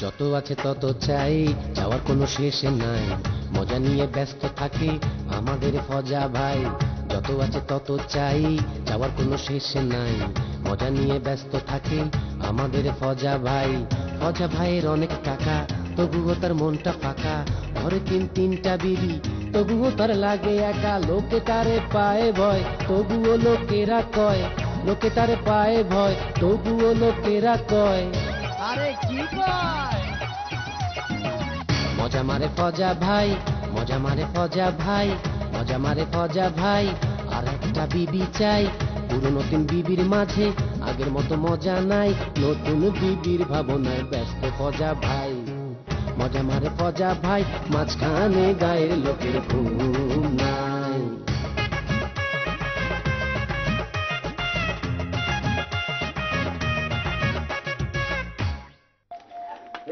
যত আছে তত চাই, চাওয়ার কোনো শেষ নাই, মজা নিয়ে ব্যস্ত থাকে আমাদের ফজা ভাই। যত আছে তত চাই, চাওয়ার কোনো শেষ নাই, মজা নিয়ে ব্যস্ত থাকে আমাদের ফজা ভাই। ফজা ভাইয়ের অনেক টাকা, তবুও তার মনটা ফাঁকা, ঘরে তিনটা বিবি, তবুও তার লাগে একা। লোকে তারে পায়ে ভয়, তবুও লোকেরা কয়, লোকে তারে পায়ে ভয়, তবুও লোকেরা কয়, আরে কি কয়? মজা মারে ফজা ভাই, মজা মারে ফজা ভাই, মজা মারে ফজা ভাই। আর একটা বিবি চাই, পুরো নতুন বিবির মাঝে আগের মতো মজা নাই, নতুন বিবির ভাবনায় ব্যস্ত ফজা ভাই। মজা মারে ফজা ভাই, মাঝখানে গায়ের লোকের ঘুম নাই।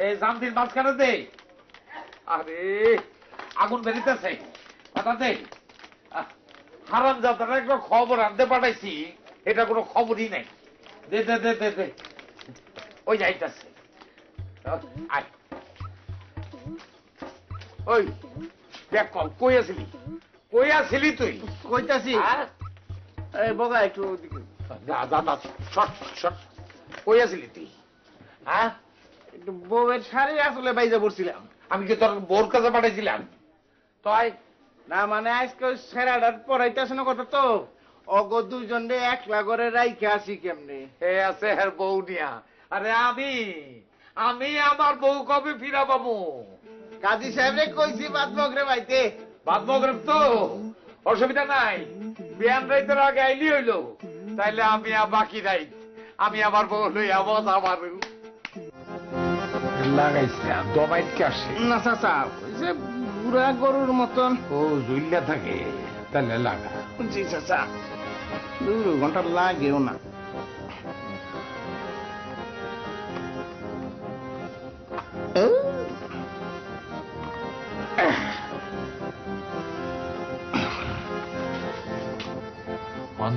এই জামতির মাঝখানে দে। আরে আগুন বেরিতেছে, দে। হারাম যাত্রা একটা খবর আনতে পাঠাইছি, এটা কোনো খবরই নাই। দে দে দে দে দে, ওই যাইতেছে। ওই দেখ, কই আসিলি, কই আসিলি তুই? কইতাছি এই বগা একটু কই আসিলি তুই? হ্যাঁ, একটু বউয়ের শাড়ি আসলে বাইজা পড়ছিলাম। আমি কি তোর বোর কাছে পাঠাইছিলাম? তাই না মানে আজকে সেরাটার পড়াইতেছে না কথা তো, অগ দুজনে একলা করে রাইখে আসি কেমনে? হে আছে হের বউ নিয়া। আরে আমি আমার বউ কবে ফিরা পাবো? কাজী সাহেবরে কইছি বাদ বকরে বাইতে। বাদ মগরব তো অসুবিধা নাই, বিয়ান রাইতের আগে আইলি হইলো, তাইলে আমি বাকি রাইত আমি আমার বউ লই আবাস আমার লাগাইছে দমাইট কাশে। না চাচা, ওই যে বুড়া গরুর মতন। ও জুইল্লা থাকে, তাহলে লাগা। জি চাচা, 2 ঘন্টা লাগেও না।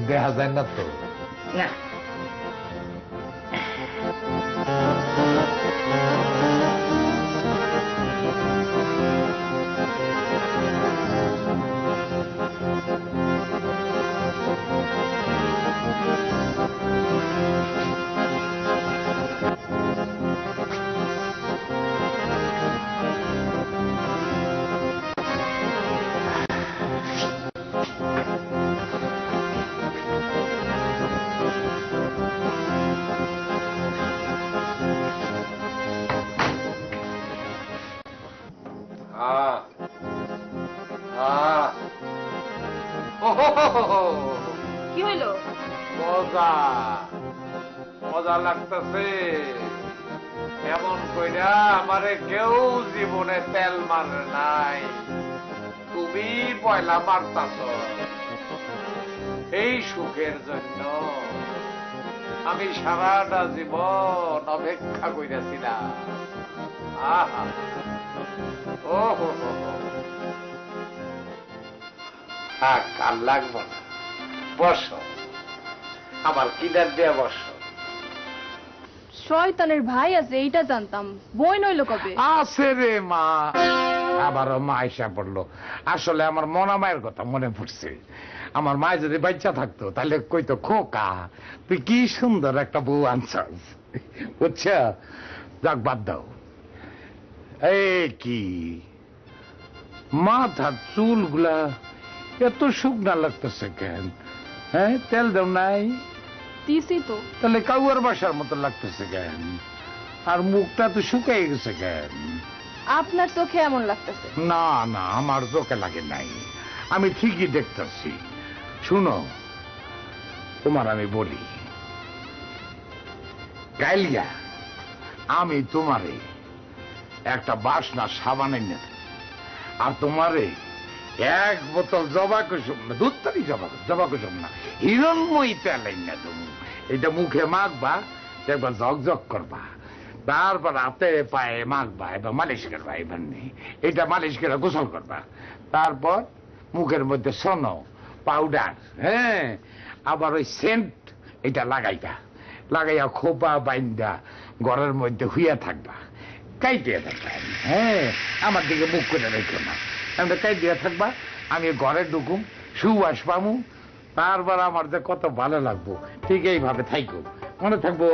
দেখা যায় না তো। না কি হইলো? মজা মজা লাগতেছে, এমন কইরা আমারে কেউ জীবনে তেল মারে নাই, তুমি পয়লা মারতাছ। এই সুখের জন্য আমি সারাটা জীবন অপেক্ষা কইরাছিলাম। আহা, ও হো হো, থাক আর লাগবো না, বসো, আমার কিনার দিয়ে বসো। শয়তানের ভাই আছে এইটা জানতাম, বই নইলো কবে? আছে রে মা, আবারও মা আইসা পড়লো। আসলে আমার মনা মায়ের কথা মনে পড়ছে। আমার মা যদি বাচ্চা থাকতো তাহলে কইতো, খোকা তুই কি সুন্দর একটা বউ আনছস, বুঝছা? যাক বাদ দাও। এই কি মাথার চুলগুলা এত শুকনা লাগতেছে কেন? হ্যাঁ, তেল দাও নাই? দিছি তো। তাহলে কাউয়ার বাসার মতো লাগতেছে কেন? আর মুখটা তো শুকাই গেছে কেন? আপনার চোখে এমন লাগতেছে। না না, আমার চোখে লাগে নাই, আমি ঠিকই দেখতেছি। শুনো, তোমার আমি বলি, গাইলিয়া আমি তোমারে একটা বাসনা সাবান এনে দেব, আর তোমারে 1 বোতল জবা কুসুম, দুধ তারি জবা কুসুম না, হিরণময়ী তেল এনে দেব। এটা মুখে মাখবা, একবার ঝকঝক করবা, তারপর হাতে পায়ে মাখবা, এবার মালিশ করবা, এবার নেই এটা মালিশ করে গোসল করবা, তারপর মুখের মধ্যে সোনো পাউডার, হ্যাঁ, আবার ওই সেন্ট এটা লাগাইবা, লাগাইয়া খোপা বাইন্দা ঘরের মধ্যে হুইয়া থাকবা। কাইটিয়া থাকবা। হ্যাঁ, আমার দিকে মুখ করে রেখো না, আমি কাইটিয়া থাকবা। আমি ঘরে ঢুকুম, সুবাস পামু, তারপর আমার যে কত ভালো লাগবো। ঠিক এইভাবে থাইকো, মনে থাকবো।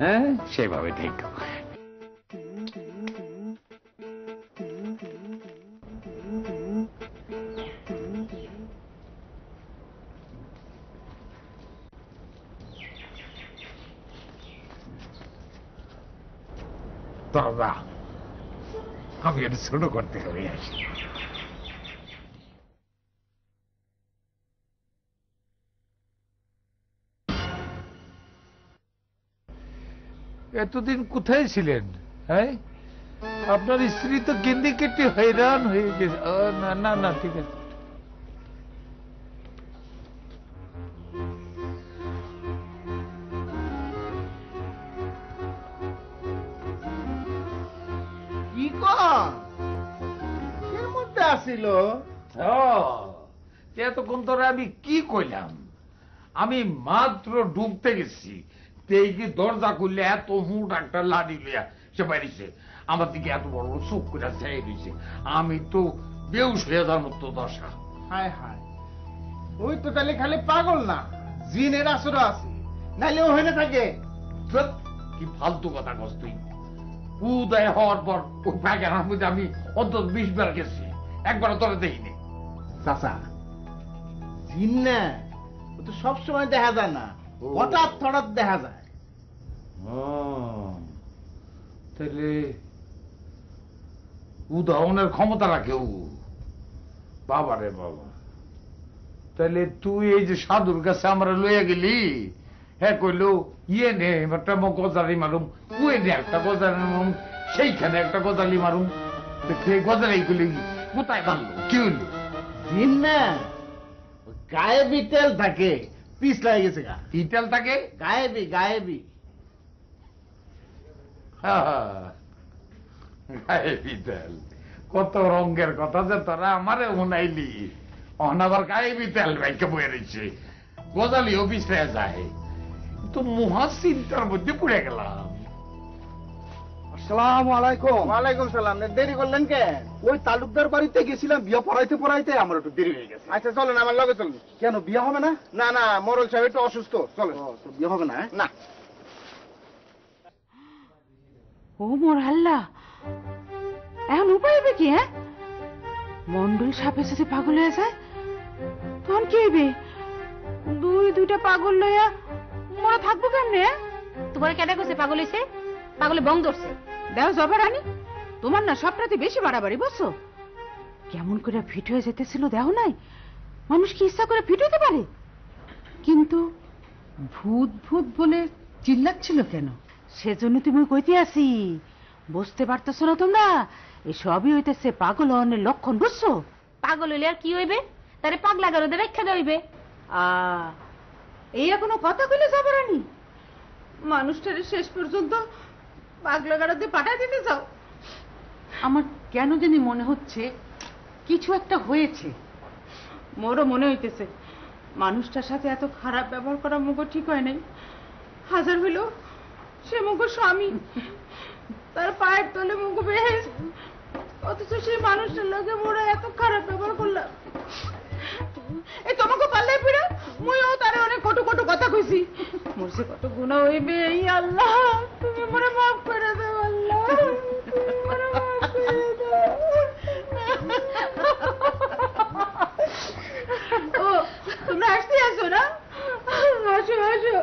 হ্যাঁ, সেভাবে থাইকো। দাদা, আমি এটা ছোট করতে করে আসি। এতদিন কোথায় ছিলেন? হ্যাঁ, আপনার স্ত্রী তো গেন্দে কেটে হয়রান হয়ে গেছে। না না না, ঠিক আছে। কি কর এর মধ্যে আসিল? এতক্ষণ ধরে আমি কি কইলাম? আমি মাত্র ঢুকতে গেছি, দেখি দরজা খুললে এত হুট একটা লাড়ি লিয়া সে বাড়িছে, আমার দিকে এত বড় চোখ করে চাই দিয়েছে। আমি তো বেউস হয়ে যাওয়ার মতো দশা। হায় হায়, ওই তো তাহলে খালি পাগল না, জিনের আসর আছে, নাইলে ও হয়ে থাকে। ধ্যাৎ, কি ফালতু কথা কস তুই? উদয় হওয়ার পর ওই পায়খানার মধ্যে আমি অন্তত 20 বার গেছি, একবারও তোরা দেখিনি। চাচা, জিন না, ও তো সবসময় দেখা যায় না, ও। হঠাৎ হঠাৎ দেখা যায়। তাহলে উদাহরণের ক্ষমতা রাখে ও। বাবা রে বাবা, তাহলে তুই এই যে সাধুর কাছে আমরা লইয়া গেলি, হ্যাঁ কইলো ইয়ে নে একটা গজালি মারুম, কুয়ে নে একটা গজালি মারুম, সেইখানে একটা গজালি মারুম। সেই গজালি গুলি কোথায় মারলো, কি হইলো? জিন না, ও গায়েবী তেল থাকে, পিস লাগে গেছে গা। ইটাল তাকে গায়েবী গায়েবী। কত রঙের কথা যে তোরা আমারে উনাইলি, অনাবার গায়েবি তেল বাইকে বয়ে রয়েছে, গজালি অফিসে যায়, তো মহা চিন্তার মধ্যে পড়ে গেলাম। আসসালামু আলাইকুম। ওয়ালাইকুম সালাম। দেরি করলেন কেন? ওই তালুকদার বাড়িতে গেছিলাম, বিয়ে পড়াইতে পড়াইতে আমার একটু দেরি হয়ে গেছে। আচ্ছা চলেন, আমার লগে চলুন। কেন, বিয়ে হবে না? না না, মোরল সাহেব একটু অসুস্থ, চলেন। ও, তো বিয়ে হবে না? না, ও মোর আল্লাহ, এখন উপায় হবে কি? হ্যাঁ, মন্ডল সাপের সাথে পাগল হয়ে যায়, তখন কি হইবে? দুইটা পাগল লইয়া মোরা থাকবো কেমনে? তোমার কেডা কইছে পাগল হইছে? পাগলে বং ধরছে। দেও জবরানি, তোমার না সবটাতে বেশি বাড়াবাড়ি, বুঝছো? কেমন করে ফিট হয়ে যেতেছিল দেও নাই? মানুষ কি ইচ্ছা করে ফিট হইতে পারে? কিন্তু ভূত ভূত বলে চিল্লাচ্ছিল কেন? সেজন্য তুমি কইতে আসি, বুঝতে পারতেছ না তোমরা? এই সবই হইতেছে পাগল হওয়ার লক্ষণ, বুঝছো? পাগল হইলে আর কি হইবে? তারে পাগলা গারদে রেখা দেইবে। এই কোনো কথা কইলে জবরানি? মানুষটারে শেষ পর্যন্ত পাগলা গারদে পাঠায় দিতে চাও? আমার কেন জানি মনে হচ্ছে কিছু একটা হয়েছে। মোরও মনে হইতেছে মানুষটার সাথে এত খারাপ ব্যবহার করা মুখ ঠিক হয় নাই। হাজার হইল সে মুখ স্বামী, তার পায়ের তলে মুখ বেশ, অথচ সেই মানুষটার লগে মোরা এত খারাপ ব্যবহার করলাম। এই তোমাকে পাল্লাই ফিরে মুইও তারে অনেক কটু কটু কথা কইছি। মোর যে কত গুনাহ হইবে, এই আল্লাহ তুমি মোরে মাফ করে দাও। আল্লাহ তুমি মোরে মাফ করে দাও। ও, তোমরা হাসতে আসো না? হাসো হাসো,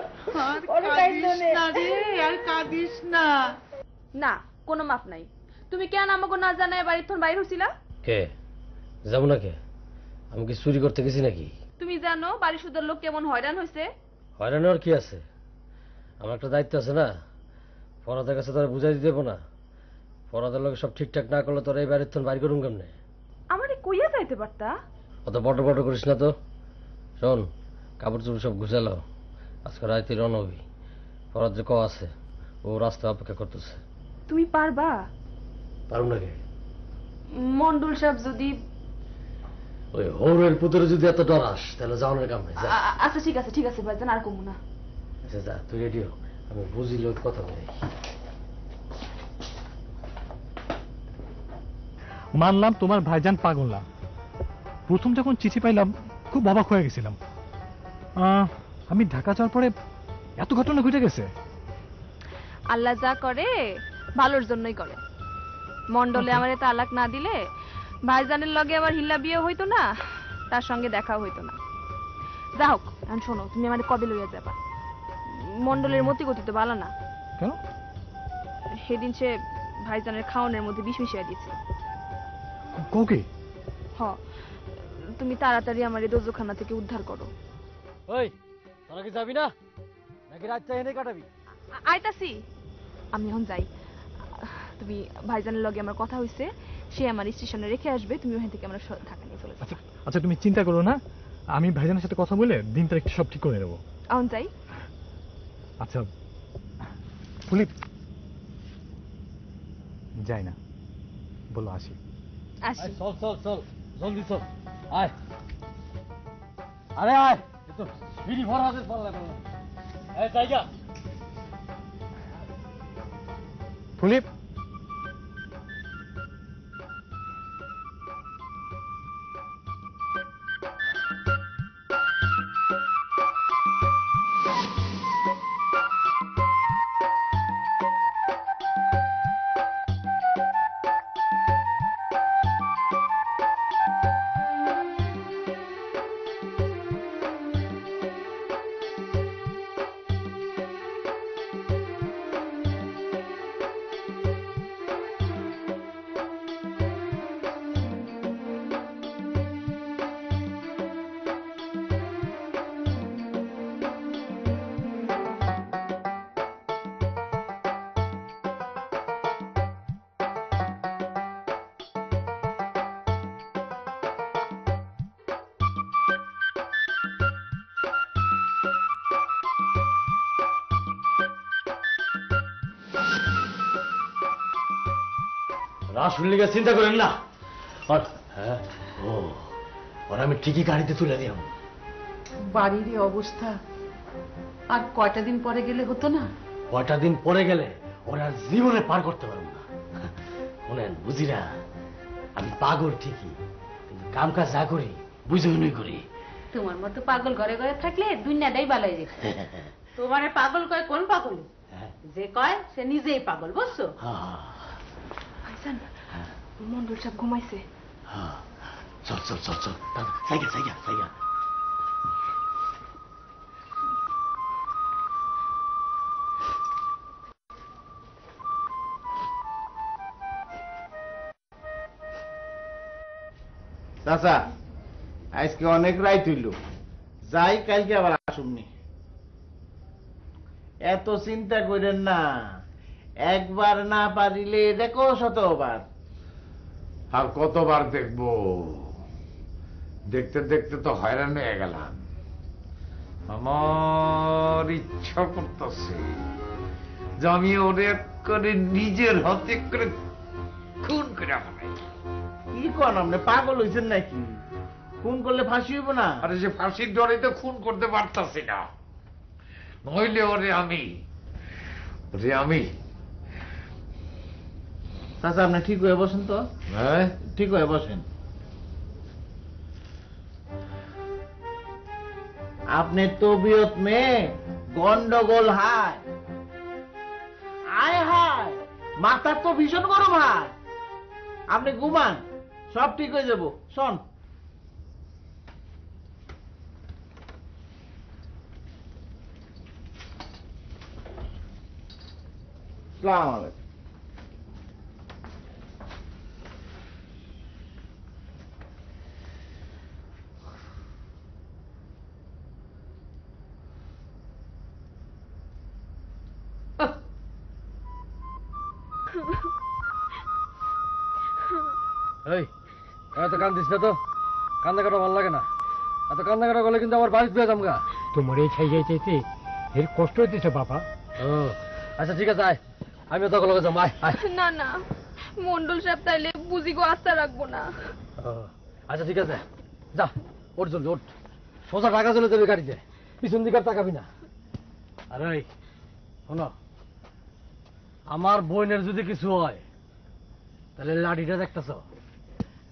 আর কাঁদিস না। না, কোনো মাপ নাই। তুমি কেন আমাকে না জানায় বাড়ির থন বাইর হইছিলা? কে যাবো না? কে আমি কি চুরি করতে গেছি নাকি? তুমি জানো বাড়ির সুদের লোক কেমন হয়রান হয়েছে? হয়রানি আর কি আছে? আমার একটা দায়িত্ব আছে না, ফরাদের কাছে তোরা বুঝাই দিতে দেবো না? ফরাদের লোক সব ঠিকঠাক না করলে তোরা এই বাড়ির থন বাইর করুন কেমনে? আমারে কইয়া যাইতে পারতা। অত বড় বড় করিস না তো। শোন, কাপড় চোপড় সব গুছালো, আজকে রাতে রওনা হবি। ফরাদ যে ক আছে, ও রাস্তা অপেক্ষা করতেছে। তুমি পারবা? পারুম না কে? মন্ডল সাহেব যদি... ওই হৌরের পুতুরে যদি এত ডরাস তাহলে যাওয়ানোর কাম নাই। আচ্ছা ঠিক আছে ঠিক আছে ভাইজান, আর কমু না। আচ্ছা যা, তুই রেডিও, আমি বুঝিল কথা বলি। মানলাম তোমার ভাইজান পাগল না। প্রথম যখন চিঠি পাইলাম খুব অবাক হয়ে গেছিলাম। আমি ঢাকা যাওয়ার পরে এত ঘটনা ঘটে গেছে। আল্লাহ যা করে ভালোর জন্যই করে। মন্ডলে আমারে তালাক না দিলে ভাইজানের লগে আমার হিল্লা বিয়ে হইতো না, তার সঙ্গে দেখা হইতো না। যা হোক, এখন শোনো, তুমি আমারে কবে লইয়া যাবা? মন্ডলের মতি গতি তো ভালো না। কেন? সেদিন সে ভাইজানের খাওয়ানোর মধ্যে বিষ মিশিয়ে দিয়েছে। কোকে? হ, তুমি তাড়াতাড়ি আমার এই দোজখানা থেকে উদ্ধার করো। ওই, তোরা কি যাবি না নাকি রাত চাই এনে কাটাবি? আইতাছি, আমি এখন যাই। তুমি ভাইজানের লগে আমার কথা হইছে, সে আমার স্টেশনে রেখে আসবে, তুমি ওখান থেকে আমার ঢাকা নিয়ে চলে যাবে। আচ্ছা তুমি চিন্তা করো না, আমি ভাইজানের সাথে কথা বলে দিন তারিখ সব ঠিক করে নেবো। এখন যাই। আচ্ছা ফুলি, যাই না, বলো আসি। আসি। চল চল চল, জলদি চল, আয়। আরে আয়, তো বিড়ি ভরা হাতে চল লাগলো। এই জায়গা ফুলি, রাসুল লিগে চিন্তা করেন না। হ্যাঁ, ও ওরা আমি ঠিকই গাড়িতে তুলে দিলাম। বাড়ির এই অবস্থা আর কয়টা দিন পরে গেলে হতো না? কয়টা দিন পরে গেলে ওরা জীবনে পার করতে পারবো না। শোনেন বুঝিরা, আমি পাগল ঠিকই, কিন্তু কাম কাজ যা করি বুঝে শুনেই করি। তোমার মতো পাগল ঘরে ঘরে থাকলে দুনিয়াটাই ভালো হয়ে যেত। তোমারে পাগল কয় কোন পাগল? যে কয় সে নিজেই পাগল, বুঝছো? ভাইজান, মন্ডল সাহেব ঘুমাইছে। চল চল চল চল, জায়গা জায়গা জায়গা। চাচা, আজকে অনেক রাইত হইল, যাই কালকে আবার আসুমনি। এত চিন্তা করেন না, একবার না পারিলে দেখো শতবার। আর কতবার দেখবো? দেখতে দেখতে তো হয়রান হয়ে গেলাম। আমার ইচ্ছা করতেছে যে আমি ওরে করে নিজের হাতে করে খুন করে ফেলাই। কি কন আপনি, পাগল হয়েছেন নাকি? খুন করলে ফাঁসি হইব না? আরে সে ফাঁসির ডরে তো খুন করতে পারতাছি না, নইলে ওরে আমি চাচা আপনি ঠিক হয়ে বসেন তো। হ্যাঁ, ঠিক হয়ে বসেন। আপনি তবিয়ত মেয়ে গন্ডগোল হায়, আয় হায়, মাথা তো ভীষণ গরম হায়। আপনি ঘুমান, সব ঠিক হয়ে যাব। শোন, আসসালামু আলাইকুম। এই, এত কান্দিস না তো, কান্দা কাটা ভালো লাগে না। এত কান্দা কাটা করলে কিন্তু আমার বাড়িতে পেয়ে যামগা। তোমার এই খাই যাইতে এর কষ্ট হইতেছে বাবা। ও আচ্ছা ঠিক আছে, আয়, আমিও তখন লগে যাবো। আয় আয়। না না, মন্ডল সাহেব তাইলে বুঝি গো আস্থা রাখবো না। আচ্ছা ঠিক আছে, যা ওঠ জলদি ওঠ, সোজা ঢাকা চলে যাবে গাড়িতে, পিছন দিকে আর তাকাবি না। আরে শোনো, আমার বোনের যদি কিছু হয় তাহলে লাঠিটা দেখতেছ,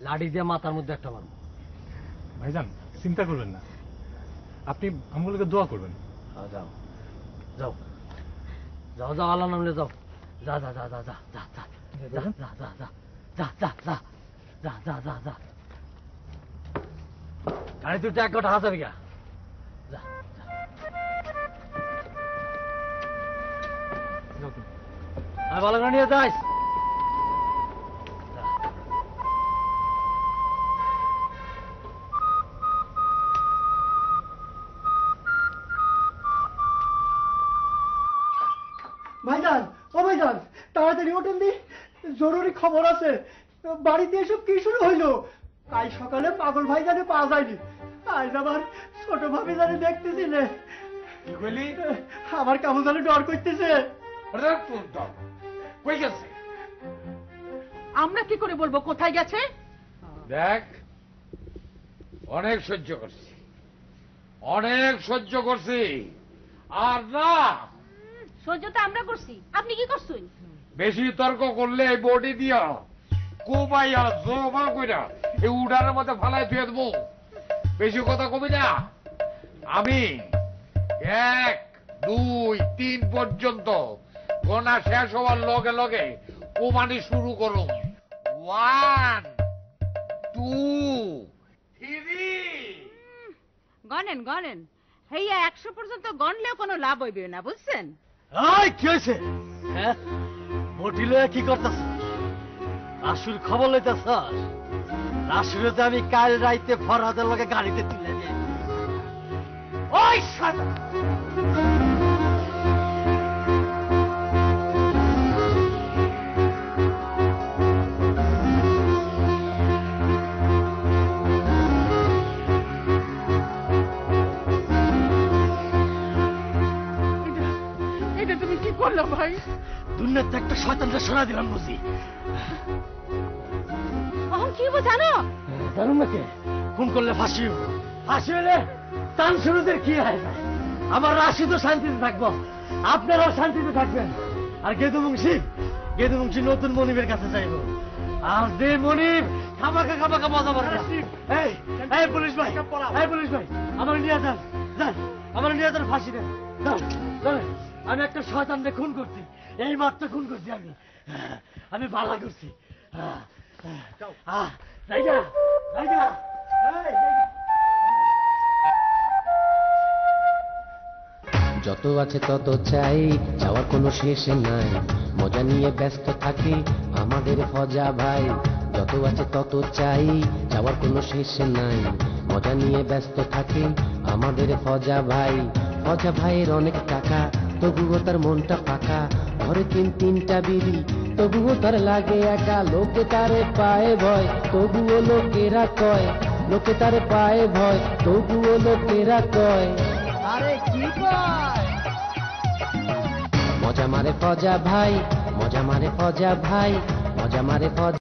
লাঠি দিয়ে মাথার মধ্যে একটা মারবো। ভাইজান চিন্তা করবেন না, আপনি আমগুলোকে দোয়া করবেন। যাও যাও যাও যাও, আল্লাহ নামলে যাও। যা যা যা যা যা যা যা যা যা যা যা যা যা যা যা যা যা যা গাড়ি তুই এক ঘন্টা হাজার গা। যা আর ভালো করে নিয়ে যাস। ভাইজান, ও ভাইজান, তাড়াতাড়ি ওঠেন দি, জরুরি খবর আছে। বাড়িতে এসব কি শুরু হইলো? কাল সকালে পাগল ভাইজানে পাওয়া যায়নি, আজ আবার ছোট ভাবি জানে দেখতেছিলে। কি কইলি? আমার কেমন জানে ডর করতেছে। কই গেছে? আমরা কি করে বলবো কোথায় গেছে? দেখ, অনেক সহ্য করছি, অনেক সহ্য করছি, আর না সহ্য তো আমরা করছি, আপনি কি করছেন? বেশি তর্ক করলে এই বডি দিয়া কোবাইয়া জমা কইরা এই উডারের মধ্যে ফালাই ধুয়ে দেবো। বেশি কথা কবি না। আমি 1, 2, 3 পর্যন্ত গোনা শেষ হওয়ার লগে লগে কোমানি শুরু করুন। 1, 2, 3। গনেন গনেন, হেইয়া 100 পর্যন্ত গনলেও কোনো লাভ হইবে না, বুঝছেন? কি হয়েছে? হ্যাঁ, বটিলে কি করতেছ? রাসুর খবর লইতেছ? রাসুরে তো আমি কাল রাইতে ফরহাদের লগে গাড়িতে তুলে দিই। ওই সাদা এটা তুমি কি করলো ভাই? দুনিয়াতে একটা শয়তানকে সরা দিলাম বুঝি। এখন কি হবো জানো? জানুন নাকি খুন করলে ফাঁসি হবো। ফাঁসি হলে টান শুরুদের কি হয়? আমার রাশি তো শান্তিতে থাকবো, আপনারাও শান্তিতে থাকবেন। আর গেদু মুন্সি নতুন মনিবের কাছে চাইবো। আর যে মনিব খামাকা খামাকা মজা পাবে না। এই পুলিশ ভাই, এই পুলিশ ভাই, আমার নিয়ে যান, যান, আমার নিয়ে যান, ফাঁসি দেন। চলেন, আমি একটা শয়তানকে খুন করছি, এই মাত্র খুন করছি আমি বালা করছি। জায়গা জায়গা যত আছে তত চাই, চাওয়ার কোনো শেষ নাই, মজা নিয়ে ব্যস্ত থাকে আমাদের ফজা ভাই। যত আছে তত চাই, চাওয়ার কোনো শেষ নাই, মজা নিয়ে ব্যস্ত থাকে আমাদের ফজা ভাই। ফজা ভাইয়ের অনেক টাকা, তবুও তার মনটা ফাঁকা, ঘরে 3-3টা বিবি, তবুও তার লাগে একা। লোকে তারে পায়ে ভয়, তবুও লোকেরা কয়, লোকে তারে পায়ে ভয়, তবুও লোকেরা কয়। আরে কি কয়? মজা মারে ফজা ভাই, মজা মারে ফজা ভাই, মজা মারে ফজা।